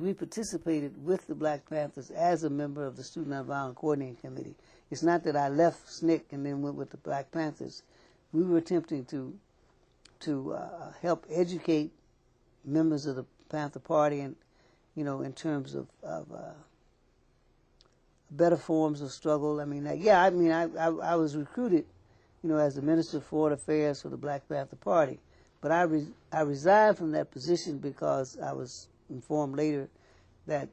we participated with the Black Panthers as a member of the Student Nonviolent Coordinating Committee. It's not that I left SNCC and then went with the Black Panthers. We were attempting to help educate members of the Panther Party, and in terms of better forms of struggle. I mean, I was recruited, as the Minister of Foreign Affairs for the Black Panther Party, but I resigned from that position because I was informed later that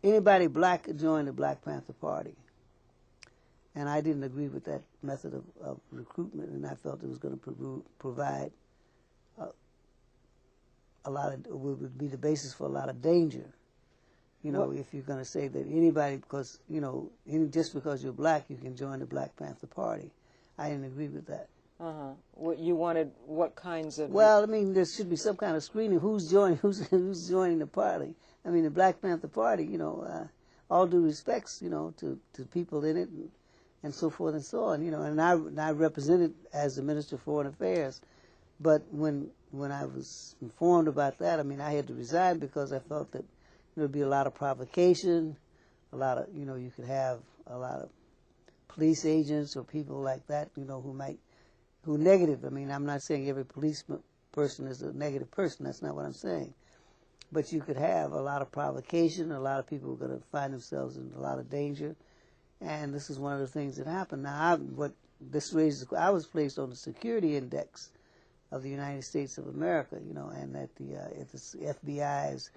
anybody black could join the Black Panther Party. And I didn't agree with that method of recruitment, and I felt it was going to provide would be the basis for a lot of danger. If you're going to say that anybody, because, just because you're black, you can join the Black Panther Party. I didn't agree with that. What you wanted? What kinds of? Well, I mean, there should be some kind of screening. Who's joining the party? I mean, the Black Panther Party. All due respects, to people in it, and so forth and so on. And I represented as the Minister of Foreign Affairs, but when I was informed about that, I mean, I had to resign because I felt that there would be a lot of provocation, a lot of, you could have a lot of police agents or people like that, who negative. I mean, I'm not saying every police person is a negative person. That's not what I'm saying. But you could have a lot of provocation. A lot of people are going to find themselves in a lot of danger. And this is one of the things that happened. Now, I was placed on the security index of the United States of America, and at the FBI's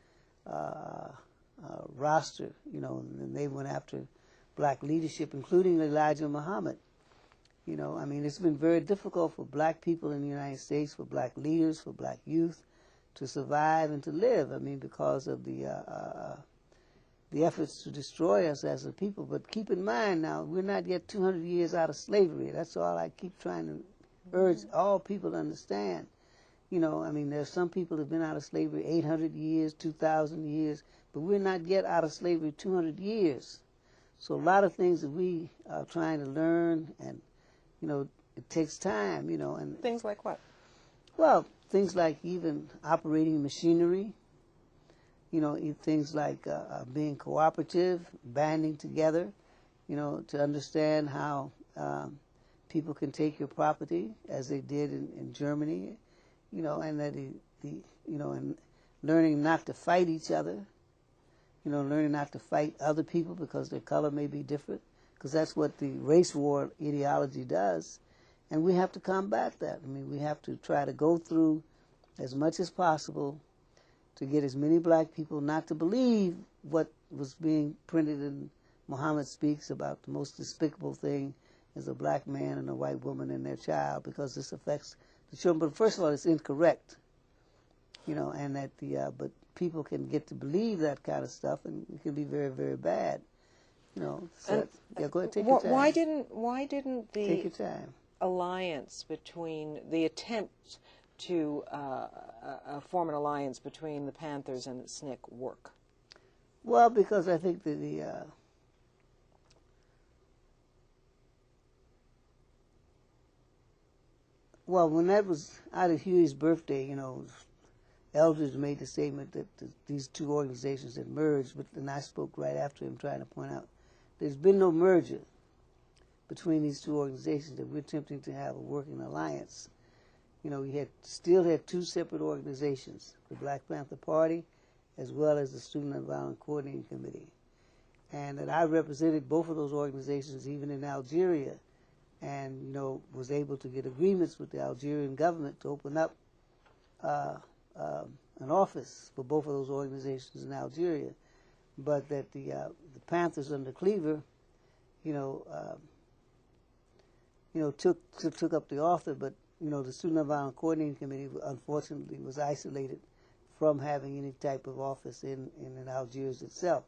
roster, and they went after black leadership, including Elijah Muhammad. I mean, it's been very difficult for black people in the United States, for black leaders, for black youth, to survive and to live. I mean, because of the efforts to destroy us as a people. But keep in mind now, we're not yet 200 years out of slavery. That's all I keep trying to urge all people to understand. I mean, there's some people who have been out of slavery 800 years, 2,000 years, but we're not yet out of slavery 200 years. So a lot of things that we are trying to learn, and, it takes time, and Things like what? Well, things like even operating machinery, things like being cooperative, banding together, to understand how people can take your property, as they did in Germany, and that and learning not to fight each other, learning not to fight other people because their color may be different, because that's what the race war ideology does, and we have to combat that. I mean, we have to try to go through as much as possible to get as many black people not to believe what was being printed in Muhammad Speaks about the most despicable thing is a black man and a white woman and their child, because this affects the children. But first of all, it's incorrect, and that but people can get to believe that kind of stuff, and it can be very, very bad, So yeah, go ahead, take your time. Why didn't the take your time. Alliance between the attempt to form an alliance between the Panthers and the SNCC work? Well, because I think that when that was Ida Huey's birthday, Eldridge made the statement that these two organizations had merged, but then I spoke right after him trying to point out there's been no merger between these two organizations, that we're attempting to have a working alliance. We still had two separate organizations, the Black Panther Party as well as the Student Nonviolent Coordinating Committee. And that I represented both of those organizations even in Algeria, and, was able to get agreements with the Algerian government to open up an office for both of those organizations in Algeria. But that the Panthers under Cleaver, took up the offer, but the Student Nonviolent Coordinating Committee unfortunately was isolated from having any type of office in Algiers itself.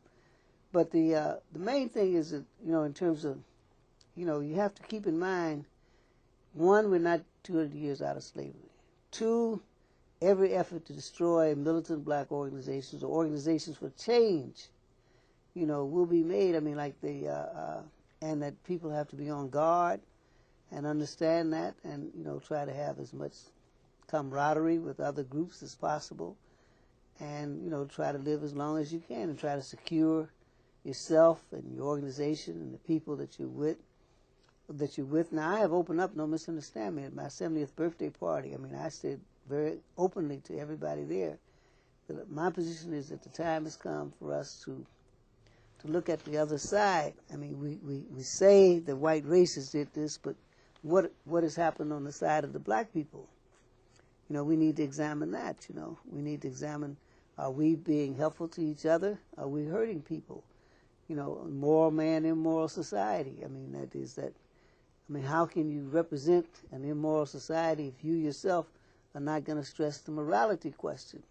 But the main thing is that in terms of you have to keep in mind, one, we're not 200 years out of slavery. Two, every effort to destroy militant black organizations or organizations for change, will be made. I mean, like and that people have to be on guard and understand that, and try to have as much camaraderie with other groups as possible, and, you know, try to live as long as you can and try to secure yourself and your organization and the people that you're with. Now, I have opened up, no misunderstand me, at my 70th birthday party. I mean, I said very openly to everybody there that my position is that the time has come for us to look at the other side. I mean, we say the white races did this, but what has happened on the side of the black people? You know, we need to examine that, you know. We need to examine, are we being helpful to each other? Are we hurting people? You know, moral man, immoral society. I mean, how can you represent an immoral society if you yourself are not going to stress the morality question?